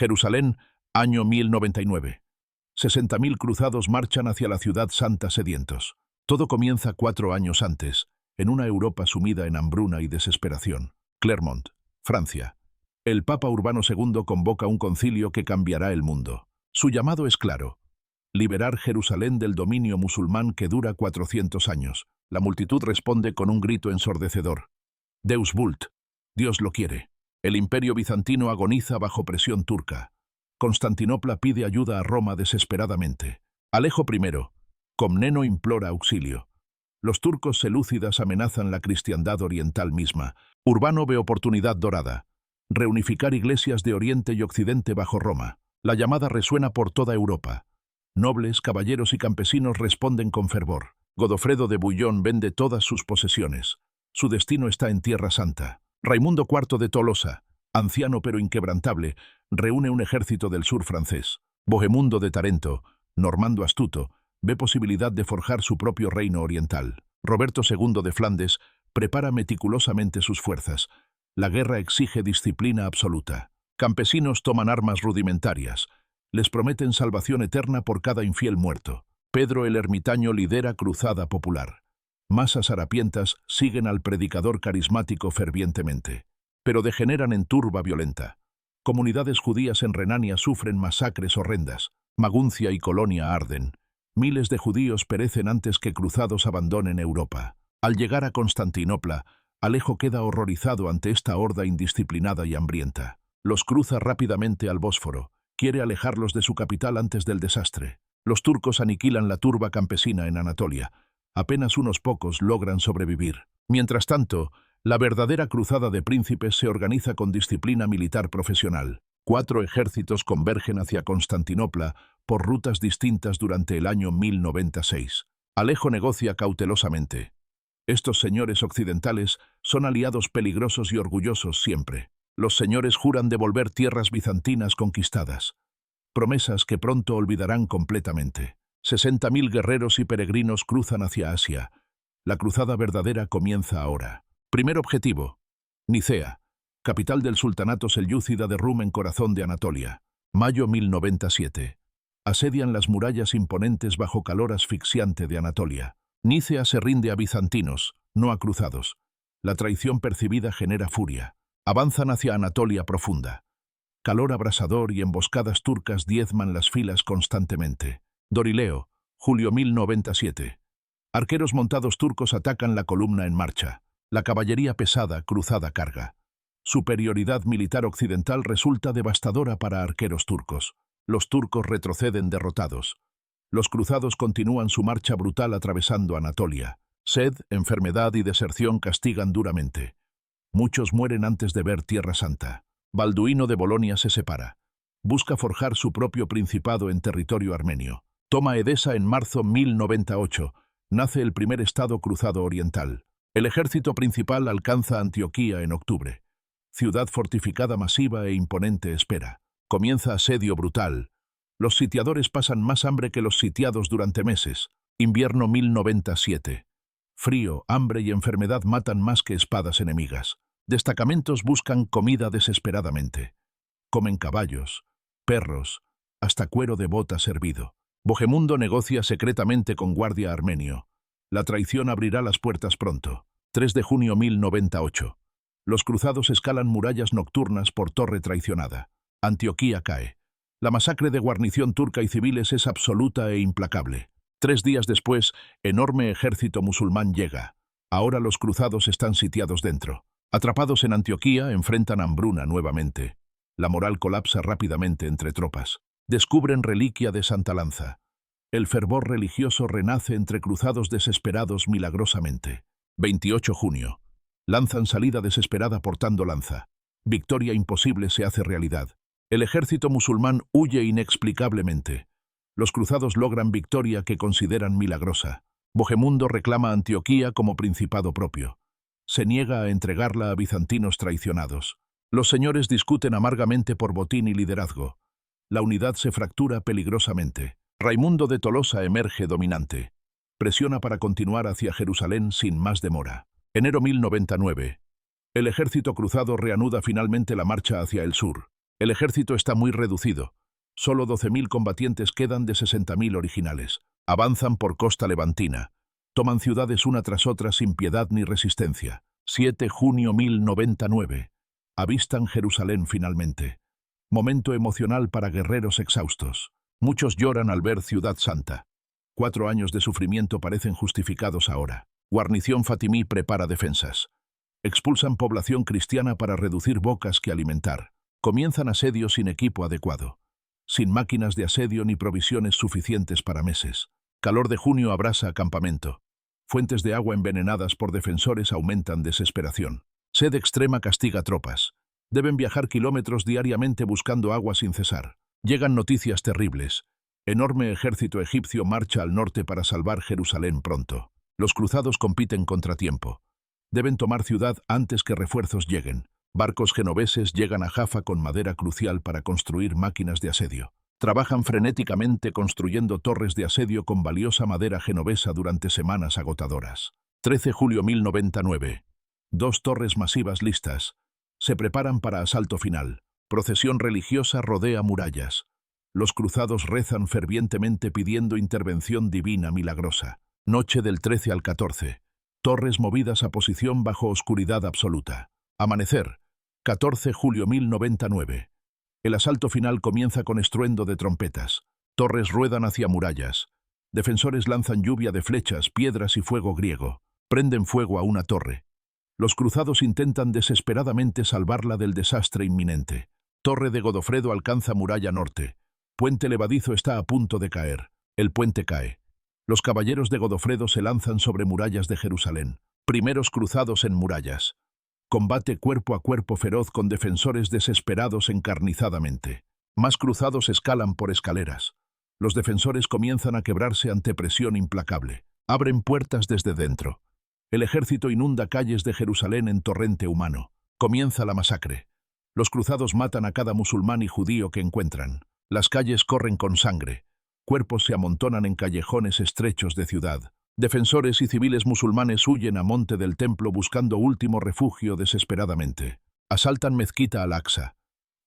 Jerusalén, año 1099. 60.000 cruzados marchan hacia la ciudad santa sedientos. Todo comienza 4 años antes, en una Europa sumida en hambruna y desesperación. Clermont, Francia. El Papa Urbano II convoca un concilio que cambiará el mundo. Su llamado es claro: liberar Jerusalén del dominio musulmán que dura 400 años. La multitud responde con un grito ensordecedor: Deus vult, Dios lo quiere. El imperio bizantino agoniza bajo presión turca. Constantinopla pide ayuda a Roma desesperadamente. Alejo I, Comneno, implora auxilio. Los turcos selúcidas amenazan la cristiandad oriental misma. Urbano ve oportunidad dorada: reunificar iglesias de Oriente y Occidente bajo Roma. La llamada resuena por toda Europa. Nobles, caballeros y campesinos responden con fervor. Godofredo de Bouillon vende todas sus posesiones. Su destino está en Tierra Santa. Raimundo IV de Tolosa, anciano pero inquebrantable, reúne un ejército del sur francés. Bohemundo de Tarento, normando astuto, ve posibilidad de forjar su propio reino oriental. Roberto II de Flandes prepara meticulosamente sus fuerzas. La guerra exige disciplina absoluta. Campesinos toman armas rudimentarias. Les prometen salvación eterna por cada infiel muerto. Pedro el Ermitaño lidera cruzada popular. Masas harapientas siguen al predicador carismático fervientemente, pero degeneran en turba violenta. Comunidades judías en Renania sufren masacres horrendas. Maguncia y Colonia arden. Miles de judíos perecen antes que cruzados abandonen Europa. Al llegar a Constantinopla, Alejo queda horrorizado ante esta horda indisciplinada y hambrienta. Los cruza rápidamente al Bósforo. Quiere alejarlos de su capital antes del desastre. Los turcos aniquilan la turba campesina en Anatolia. Apenas unos pocos logran sobrevivir. Mientras tanto, la verdadera cruzada de príncipes se organiza con disciplina militar profesional. 4 ejércitos convergen hacia Constantinopla por rutas distintas durante el año 1096. Alejo negocia cautelosamente. Estos señores occidentales son aliados peligrosos y orgullosos siempre. Los señores juran devolver tierras bizantinas conquistadas. Promesas que pronto olvidarán completamente. 60.000 guerreros y peregrinos cruzan hacia Asia. La cruzada verdadera comienza ahora. Primer objetivo: Nicea, capital del sultanato selyúcida de Rum en corazón de Anatolia. Mayo 1097. Asedian las murallas imponentes bajo calor asfixiante de Anatolia. Nicea se rinde a bizantinos, no a cruzados. La traición percibida genera furia. Avanzan hacia Anatolia profunda. Calor abrasador y emboscadas turcas diezman las filas constantemente. Dorileo, julio 1097. Arqueros montados turcos atacan la columna en marcha. La caballería pesada cruzada carga. Superioridad militar occidental resulta devastadora para arqueros turcos. Los turcos retroceden derrotados. Los cruzados continúan su marcha brutal atravesando Anatolia. Sed, enfermedad y deserción castigan duramente. Muchos mueren antes de ver Tierra Santa. Balduino de Bolonia se separa. Busca forjar su propio principado en territorio armenio. Toma Edesa en marzo 1098. Nace el primer estado cruzado oriental. El ejército principal alcanza Antioquía en octubre. Ciudad fortificada masiva e imponente espera. Comienza asedio brutal. Los sitiadores pasan más hambre que los sitiados durante meses. Invierno 1097. Frío, hambre y enfermedad matan más que espadas enemigas. Destacamentos buscan comida desesperadamente. Comen caballos, perros, hasta cuero de bota servido. Bohemundo negocia secretamente con guardia armenio. La traición abrirá las puertas pronto. 3 de junio 1098. Los cruzados escalan murallas nocturnas por torre traicionada. Antioquía cae. La masacre de guarnición turca y civiles es absoluta e implacable. 3 días después, enorme ejército musulmán llega. Ahora los cruzados están sitiados dentro. Atrapados en Antioquía, enfrentan hambruna nuevamente. La moral colapsa rápidamente entre tropas. Descubren reliquia de Santa Lanza. El fervor religioso renace entre cruzados desesperados milagrosamente. 28 junio. Lanzan salida desesperada portando lanza. Victoria imposible se hace realidad. El ejército musulmán huye inexplicablemente. Los cruzados logran victoria que consideran milagrosa. Bohemundo reclama Antioquía como principado propio. Se niega a entregarla a bizantinos traicionados. Los señores discuten amargamente por botín y liderazgo. La unidad se fractura peligrosamente. Raimundo de Tolosa emerge dominante. Presiona para continuar hacia Jerusalén sin más demora. Enero 1099. El ejército cruzado reanuda finalmente la marcha hacia el sur. El ejército está muy reducido. Solo 12.000 combatientes quedan de 60.000 originales. Avanzan por costa levantina. Toman ciudades una tras otra sin piedad ni resistencia. 7 junio 1099. Avistan Jerusalén finalmente. Momento emocional para guerreros exhaustos. Muchos lloran al ver Ciudad Santa. 4 años de sufrimiento parecen justificados ahora. Guarnición fatimí prepara defensas. Expulsan población cristiana para reducir bocas que alimentar. Comienzan asedio sin equipo adecuado. Sin máquinas de asedio ni provisiones suficientes para meses. Calor de junio abrasa campamento. Fuentes de agua envenenadas por defensores aumentan desesperación. Sed extrema castiga tropas. Deben viajar kilómetros diariamente buscando agua sin cesar. Llegan noticias terribles. Enorme ejército egipcio marcha al norte para salvar Jerusalén pronto. Los cruzados compiten contra tiempo. Deben tomar ciudad antes que refuerzos lleguen. Barcos genoveses llegan a Jaffa con madera crucial para construir máquinas de asedio. Trabajan frenéticamente construyendo torres de asedio con valiosa madera genovesa durante semanas agotadoras. 13 julio 1099. 2 torres masivas listas. Se preparan para asalto final. Procesión religiosa rodea murallas. Los cruzados rezan fervientemente pidiendo intervención divina milagrosa. Noche del 13 al 14. Torres movidas a posición bajo oscuridad absoluta. Amanecer. 14 julio 1099. El asalto final comienza con estruendo de trompetas. Torres ruedan hacia murallas. Defensores lanzan lluvia de flechas, piedras y fuego griego. Prenden fuego a una torre. Los cruzados intentan desesperadamente salvarla del desastre inminente. Torre de Godofredo alcanza muralla norte. Puente levadizo está a punto de caer. El puente cae. Los caballeros de Godofredo se lanzan sobre murallas de Jerusalén. Primeros cruzados en murallas. Combate cuerpo a cuerpo feroz con defensores desesperados encarnizadamente. Más cruzados escalan por escaleras. Los defensores comienzan a quebrarse ante presión implacable. Abren puertas desde dentro. El ejército inunda calles de Jerusalén en torrente humano. Comienza la masacre. Los cruzados matan a cada musulmán y judío que encuentran. Las calles corren con sangre. Cuerpos se amontonan en callejones estrechos de ciudad. Defensores y civiles musulmanes huyen a monte del templo buscando último refugio desesperadamente. Asaltan Mezquita al-Aqsa.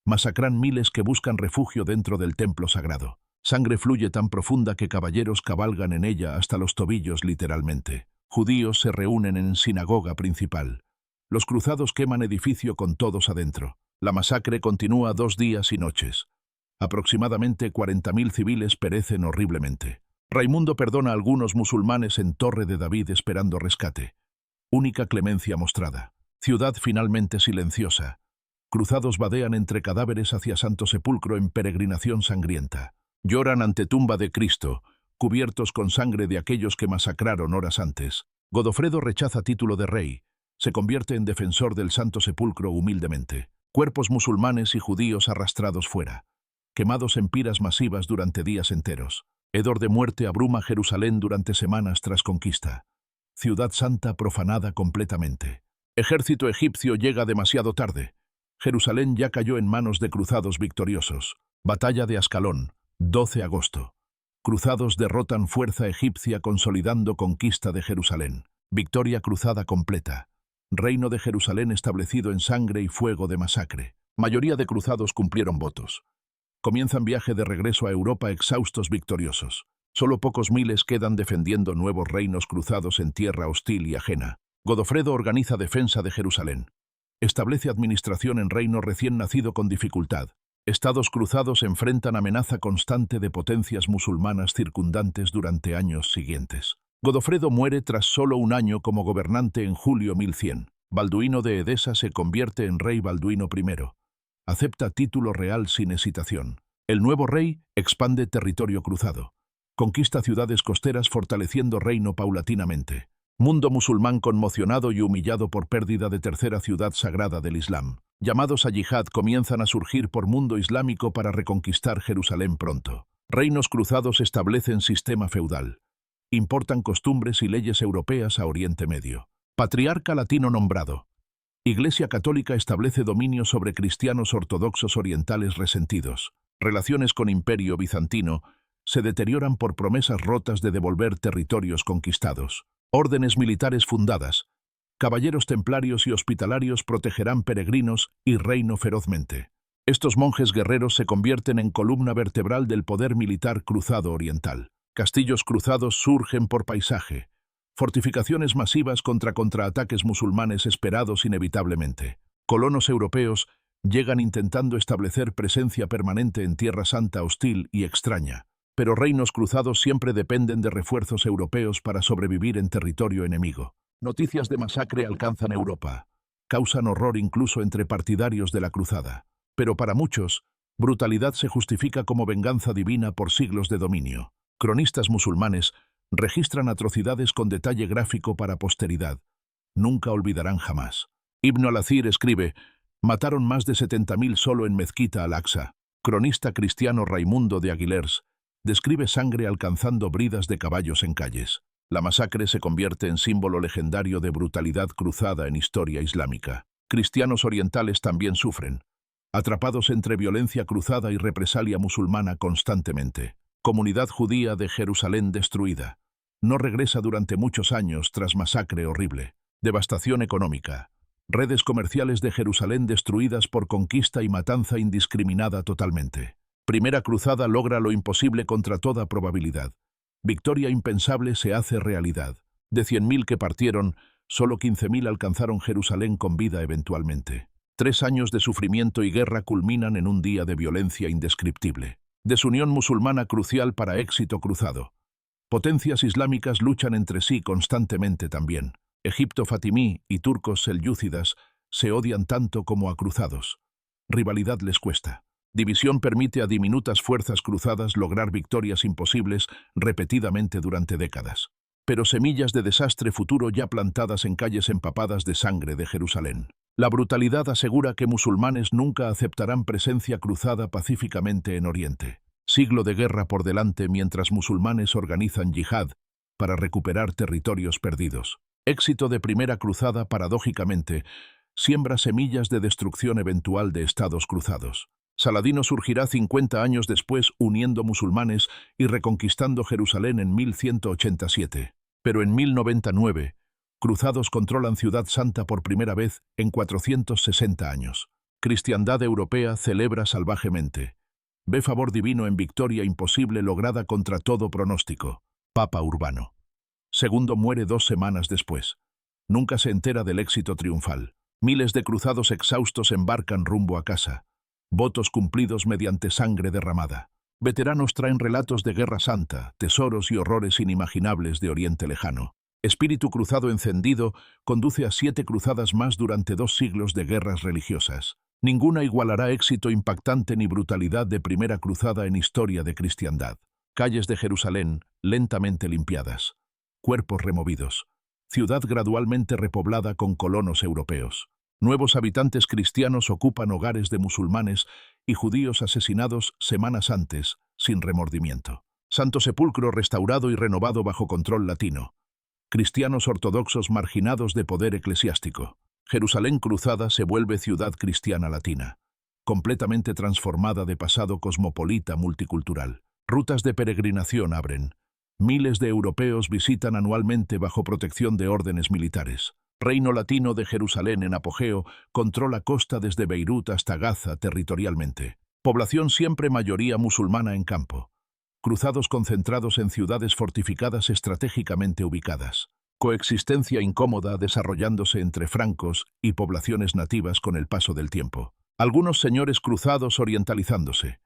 Masacran miles que buscan refugio dentro del templo sagrado. Sangre fluye tan profunda que caballeros cabalgan en ella hasta los tobillos literalmente. Judíos se reúnen en sinagoga principal. Los cruzados queman edificio con todos adentro. La masacre continúa 2 días y noches. Aproximadamente 40.000 civiles perecen horriblemente. Raimundo perdona a algunos musulmanes en Torre de David esperando rescate. Única clemencia mostrada. Ciudad finalmente silenciosa. Cruzados vadean entre cadáveres hacia Santo Sepulcro en peregrinación sangrienta. Lloran ante tumba de Cristo, cubiertos con sangre de aquellos que masacraron horas antes. Godofredo rechaza título de rey. Se convierte en defensor del Santo Sepulcro humildemente. Cuerpos musulmanes y judíos arrastrados fuera. Quemados en piras masivas durante días enteros. Hedor de muerte abruma Jerusalén durante semanas tras conquista. Ciudad Santa profanada completamente. Ejército egipcio llega demasiado tarde. Jerusalén ya cayó en manos de cruzados victoriosos. Batalla de Ascalón, 12 de agosto. Cruzados derrotan fuerza egipcia consolidando conquista de Jerusalén. Victoria cruzada completa. Reino de Jerusalén establecido en sangre y fuego de masacre. Mayoría de cruzados cumplieron votos. Comienzan viaje de regreso a Europa exhaustos victoriosos. Solo pocos miles quedan defendiendo nuevos reinos cruzados en tierra hostil y ajena. Godofredo organiza defensa de Jerusalén. Establece administración en reino recién nacido con dificultad. Estados cruzados enfrentan amenaza constante de potencias musulmanas circundantes durante años siguientes. Godofredo muere tras solo 1 año como gobernante en julio 1100. Balduino de Edesa se convierte en rey Balduino I. Acepta título real sin hesitación. El nuevo rey expande territorio cruzado. Conquista ciudades costeras fortaleciendo reino paulatinamente. Mundo musulmán conmocionado y humillado por pérdida de tercera ciudad sagrada del Islam. Llamados a yihad comienzan a surgir por mundo islámico para reconquistar Jerusalén pronto. Reinos cruzados establecen sistema feudal. Importan costumbres y leyes europeas a Oriente Medio. Patriarca latino nombrado. Iglesia católica establece dominio sobre cristianos ortodoxos orientales resentidos. Relaciones con Imperio bizantino se deterioran por promesas rotas de devolver territorios conquistados. Órdenes militares fundadas. Caballeros templarios y hospitalarios protegerán peregrinos y reino ferozmente. Estos monjes guerreros se convierten en columna vertebral del poder militar cruzado oriental. Castillos cruzados surgen por paisaje. Fortificaciones masivas contra contraataques musulmanes esperados inevitablemente. Colonos europeos llegan intentando establecer presencia permanente en Tierra Santa hostil y extraña. Pero reinos cruzados siempre dependen de refuerzos europeos para sobrevivir en territorio enemigo. Noticias de masacre alcanzan Europa. Causan horror incluso entre partidarios de la cruzada. Pero para muchos, brutalidad se justifica como venganza divina por siglos de dominio. Cronistas musulmanes registran atrocidades con detalle gráfico para posteridad. Nunca olvidarán jamás. Ibn al-Athir escribe: mataron más de 70.000 solo en Mezquita al-Aqsa. Cronista cristiano Raimundo de Aguilers describe sangre alcanzando bridas de caballos en calles. La masacre se convierte en símbolo legendario de brutalidad cruzada en historia islámica. Cristianos orientales también sufren, atrapados entre violencia cruzada y represalia musulmana constantemente. Comunidad judía de Jerusalén destruida. No regresa durante muchos años tras masacre horrible. Devastación económica. Redes comerciales de Jerusalén destruidas por conquista y matanza indiscriminada totalmente. Primera cruzada logra lo imposible contra toda probabilidad. Victoria impensable se hace realidad. De 100.000 que partieron, solo 15.000 alcanzaron Jerusalén con vida eventualmente. 3 años de sufrimiento y guerra culminan en un día de violencia indescriptible. Desunión musulmana crucial para éxito cruzado. Potencias islámicas luchan entre sí constantemente también. Egipto fatimí y turcos selyúcidas se odian tanto como a cruzados. Rivalidad les cuesta. División permite a diminutas fuerzas cruzadas lograr victorias imposibles repetidamente durante décadas. Pero semillas de desastre futuro ya plantadas en calles empapadas de sangre de Jerusalén. La brutalidad asegura que musulmanes nunca aceptarán presencia cruzada pacíficamente en Oriente. Siglo de guerra por delante mientras musulmanes organizan yihad para recuperar territorios perdidos. Éxito de primera cruzada, paradójicamente, siembra semillas de destrucción eventual de estados cruzados. Saladino surgirá 50 años después uniendo musulmanes y reconquistando Jerusalén en 1187. Pero en 1099, cruzados controlan Ciudad Santa por primera vez en 460 años. Cristiandad europea celebra salvajemente. Ve favor divino en victoria imposible lograda contra todo pronóstico. Papa Urbano II muere 2 semanas después. Nunca se entera del éxito triunfal. Miles de cruzados exhaustos embarcan rumbo a casa. Votos cumplidos mediante sangre derramada. Veteranos traen relatos de guerra santa, tesoros y horrores inimaginables de Oriente Lejano. Espíritu cruzado encendido conduce a 7 cruzadas más durante 2 siglos de guerras religiosas. Ninguna igualará éxito impactante ni brutalidad de primera cruzada en historia de cristiandad. Calles de Jerusalén lentamente limpiadas. Cuerpos removidos. Ciudad gradualmente repoblada con colonos europeos. Nuevos habitantes cristianos ocupan hogares de musulmanes y judíos asesinados semanas antes, sin remordimiento. Santo Sepulcro restaurado y renovado bajo control latino. Cristianos ortodoxos marginados de poder eclesiástico. Jerusalén cruzada se vuelve ciudad cristiana latina, completamente transformada de pasado cosmopolita multicultural. Rutas de peregrinación abren. Miles de europeos visitan anualmente bajo protección de órdenes militares. Reino latino de Jerusalén en apogeo controla costa desde Beirut hasta Gaza territorialmente. Población siempre mayoría musulmana en campo. Cruzados concentrados en ciudades fortificadas estratégicamente ubicadas. Coexistencia incómoda desarrollándose entre francos y poblaciones nativas con el paso del tiempo. Algunos señores cruzados orientalizándose.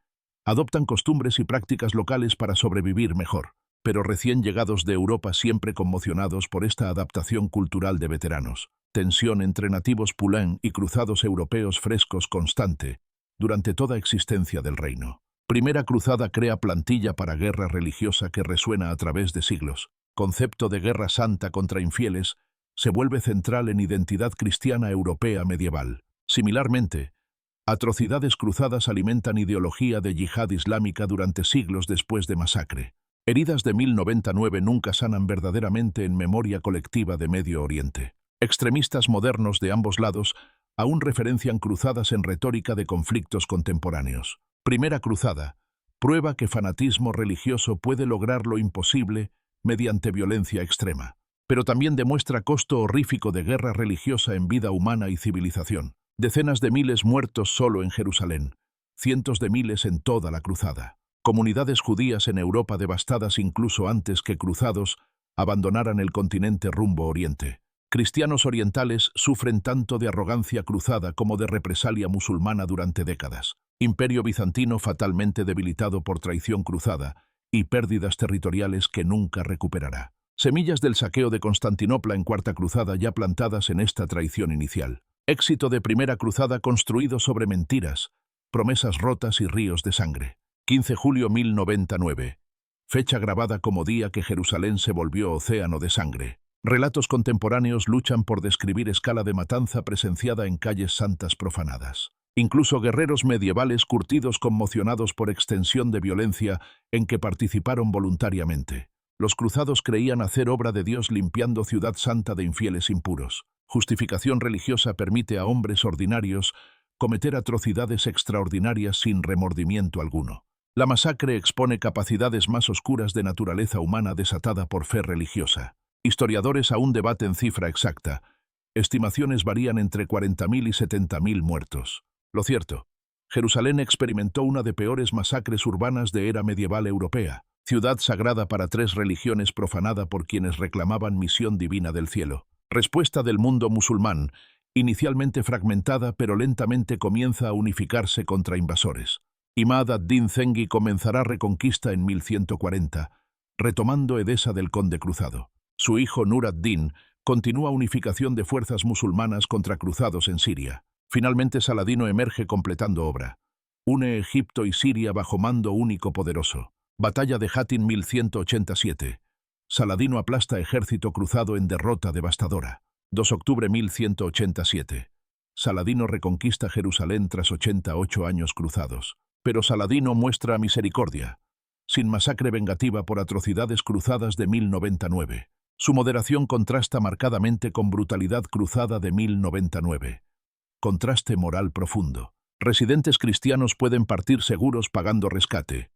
Adoptan costumbres y prácticas locales para sobrevivir mejor. Pero recién llegados de Europa siempre conmocionados por esta adaptación cultural de veteranos. Tensión entre nativos pulén y cruzados europeos frescos constante durante toda existencia del reino. Primera cruzada crea plantilla para guerra religiosa que resuena a través de siglos. Concepto de guerra santa contra infieles se vuelve central en identidad cristiana europea medieval. Similarmente, atrocidades cruzadas alimentan ideología de yihad islámica durante siglos después de masacre. Heridas de 1099 nunca sanan verdaderamente en memoria colectiva de Medio Oriente. Extremistas modernos de ambos lados aún referencian cruzadas en retórica de conflictos contemporáneos. Primera cruzada, prueba que fanatismo religioso puede lograr lo imposible mediante violencia extrema, pero también demuestra costo horrífico de guerra religiosa en vida humana y civilización. Decenas de miles muertos solo en Jerusalén. cientos de miles en toda la cruzada. Comunidades judías en Europa devastadas incluso antes que cruzados abandonaran el continente rumbo oriente. Cristianos orientales sufren tanto de arrogancia cruzada como de represalia musulmana durante décadas. Imperio bizantino fatalmente debilitado por traición cruzada y pérdidas territoriales que nunca recuperará. Semillas del saqueo de Constantinopla en Cuarta Cruzada ya plantadas en esta traición inicial. Éxito de Primera Cruzada construido sobre mentiras, promesas rotas y ríos de sangre. 15 julio 1099. Fecha grabada como día que Jerusalén se volvió océano de sangre. Relatos contemporáneos luchan por describir escala de matanza presenciada en calles santas profanadas. Incluso guerreros medievales curtidos conmocionados por extensión de violencia en que participaron voluntariamente. Los cruzados creían hacer obra de Dios limpiando Ciudad Santa de infieles impuros. Justificación religiosa permite a hombres ordinarios cometer atrocidades extraordinarias sin remordimiento alguno. La masacre expone capacidades más oscuras de naturaleza humana desatada por fe religiosa. Historiadores aún debaten cifra exacta. Estimaciones varían entre 40.000 y 70.000 muertos. Lo cierto, Jerusalén experimentó una de peores masacres urbanas de era medieval europea. Ciudad sagrada para 3 religiones profanada por quienes reclamaban misión divina del cielo. Respuesta del mundo musulmán, inicialmente fragmentada pero lentamente comienza a unificarse contra invasores. Imad ad-Din Zengi comenzará reconquista en 1140, retomando Edesa del conde cruzado. Su hijo Nur ad-Din continúa unificación de fuerzas musulmanas contra cruzados en Siria. Finalmente Saladino emerge completando obra. Une Egipto y Siria bajo mando único poderoso. Batalla de Hattin 1187. Saladino aplasta ejército cruzado en derrota devastadora. 2 octubre 1187. Saladino reconquista Jerusalén tras 88 años cruzados. Pero Saladino muestra misericordia, sin masacre vengativa por atrocidades cruzadas de 1099. Su moderación contrasta marcadamente con brutalidad cruzada de 1099. Contraste moral profundo. Residentes cristianos pueden partir seguros pagando rescate.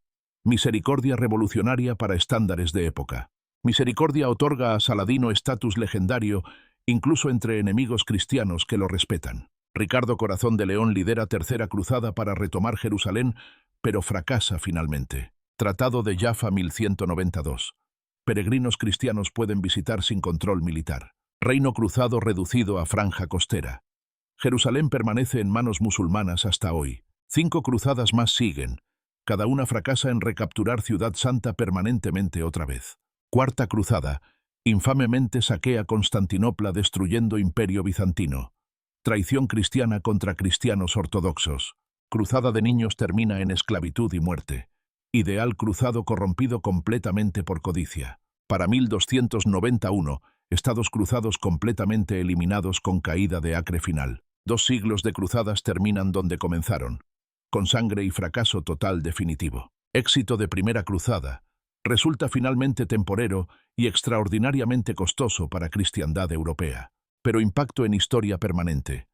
Misericordia revolucionaria para estándares de época. Misericordia otorga a Saladino estatus legendario, incluso entre enemigos cristianos que lo respetan. Ricardo Corazón de León lidera Tercera Cruzada para retomar Jerusalén, pero fracasa finalmente. Tratado de Jaffa 1192. Peregrinos cristianos pueden visitar sin control militar. Reino cruzado reducido a franja costera. Jerusalén permanece en manos musulmanas hasta hoy. 5 cruzadas más siguen. Cada una fracasa en recapturar Ciudad Santa permanentemente otra vez. Cuarta Cruzada. Infamemente saquea Constantinopla destruyendo Imperio Bizantino. Traición cristiana contra cristianos ortodoxos. Cruzada de niños termina en esclavitud y muerte. Ideal cruzado corrompido completamente por codicia. Para 1291, estados cruzados completamente eliminados con caída de Acre final. 2 siglos de cruzadas terminan donde comenzaron, con sangre y fracaso total definitivo. Éxito de Primera Cruzada. Resulta finalmente temporero y extraordinariamente costoso para cristiandad europea. Pero impacto en historia permanente.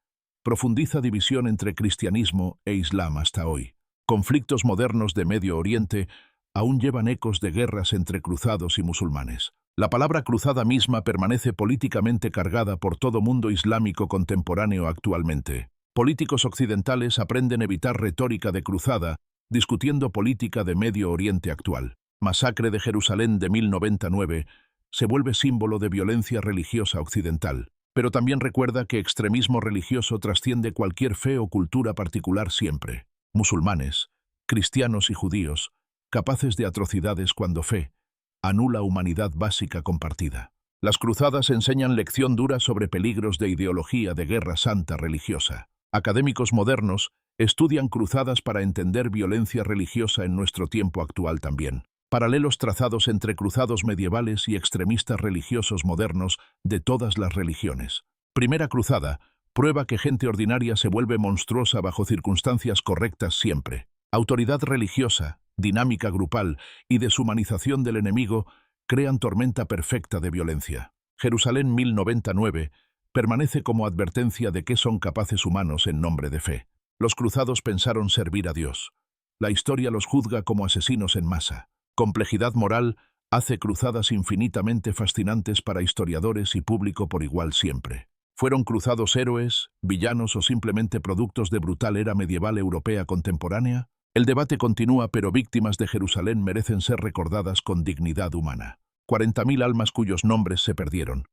Profundiza división entre cristianismo e islam hasta hoy. Conflictos modernos de Medio Oriente aún llevan ecos de guerras entre cruzados y musulmanes. La palabra cruzada misma permanece políticamente cargada por todo mundo islámico contemporáneo actualmente. Políticos occidentales aprenden a evitar retórica de cruzada, discutiendo política de Medio Oriente actual. Masacre de Jerusalén de 1099 se vuelve símbolo de violencia religiosa occidental, pero también recuerda que extremismo religioso trasciende cualquier fe o cultura particular siempre. Musulmanes, cristianos y judíos, capaces de atrocidades cuando fe anula humanidad básica compartida. Las cruzadas enseñan lección dura sobre peligros de ideología de guerra santa religiosa. Académicos modernos estudian cruzadas para entender violencia religiosa en nuestro tiempo actual también. Paralelos trazados entre cruzados medievales y extremistas religiosos modernos de todas las religiones. Primera Cruzada prueba que gente ordinaria se vuelve monstruosa bajo circunstancias correctas siempre. Autoridad religiosa, dinámica grupal y deshumanización del enemigo crean tormenta perfecta de violencia. Jerusalén 1099 permanece como advertencia de qué son capaces humanos en nombre de fe. Los cruzados pensaron servir a Dios. La historia los juzga como asesinos en masa. Complejidad moral hace cruzadas infinitamente fascinantes para historiadores y público por igual siempre. ¿Fueron cruzados héroes, villanos o simplemente productos de brutal era medieval europea contemporánea? El debate continúa, pero víctimas de Jerusalén merecen ser recordadas con dignidad humana. 40.000 almas cuyos nombres se perdieron,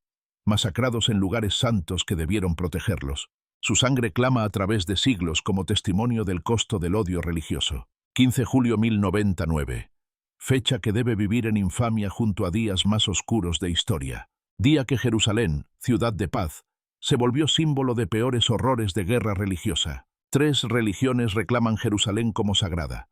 masacrados en lugares santos que debieron protegerlos. Su sangre clama a través de siglos como testimonio del costo del odio religioso. 15 de julio 1099. Fecha que debe vivir en infamia junto a días más oscuros de historia. Día que Jerusalén, ciudad de paz, se volvió símbolo de peores horrores de guerra religiosa. 3 religiones reclaman Jerusalén como sagrada.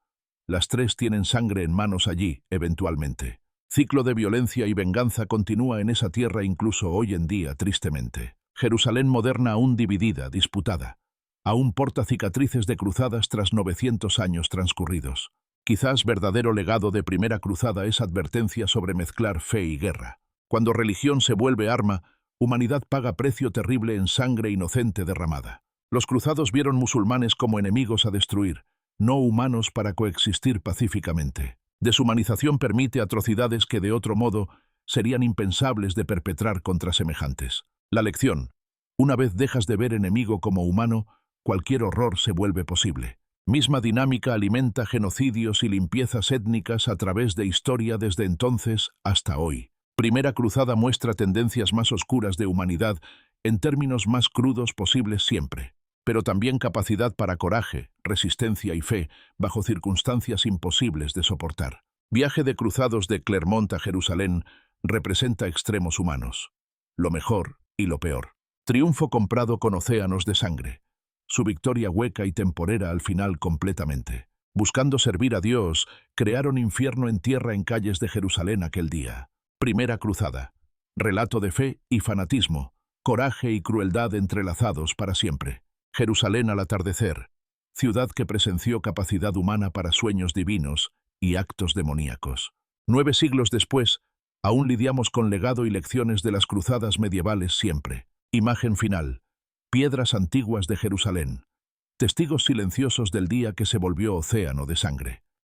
Las 3 tienen sangre en manos allí, eventualmente. Ciclo de violencia y venganza continúa en esa tierra incluso hoy en día, tristemente. Jerusalén moderna aún dividida, disputada. Aún porta cicatrices de cruzadas tras 900 años transcurridos. Quizás verdadero legado de Primera Cruzada es advertencia sobre mezclar fe y guerra. Cuando religión se vuelve arma, humanidad paga precio terrible en sangre inocente derramada. Los cruzados vieron musulmanes como enemigos a destruir, no humanos para coexistir pacíficamente. Deshumanización permite atrocidades que de otro modo serían impensables de perpetrar contra semejantes. La lección: una vez dejas de ver enemigo como humano, cualquier horror se vuelve posible. Misma dinámica alimenta genocidios y limpiezas étnicas a través de historia desde entonces hasta hoy. Primera Cruzada muestra tendencias más oscuras de humanidad en términos más crudos posibles siempre, pero también capacidad para coraje, resistencia y fe bajo circunstancias imposibles de soportar. Viaje de cruzados de Clermont a Jerusalén representa extremos humanos, lo mejor y lo peor. Triunfo comprado con océanos de sangre. Su victoria hueca y temporera al final completamente. Buscando servir a Dios, crearon infierno en tierra en calles de Jerusalén aquel día. Primera Cruzada. Relato de fe y fanatismo, coraje y crueldad entrelazados para siempre. Jerusalén al atardecer. Ciudad que presenció capacidad humana para sueños divinos y actos demoníacos. 9 siglos después, aún lidiamos con legado y lecciones de las cruzadas medievales siempre. Imagen final. Piedras antiguas de Jerusalén. Testigos silenciosos del día que se volvió océano de sangre.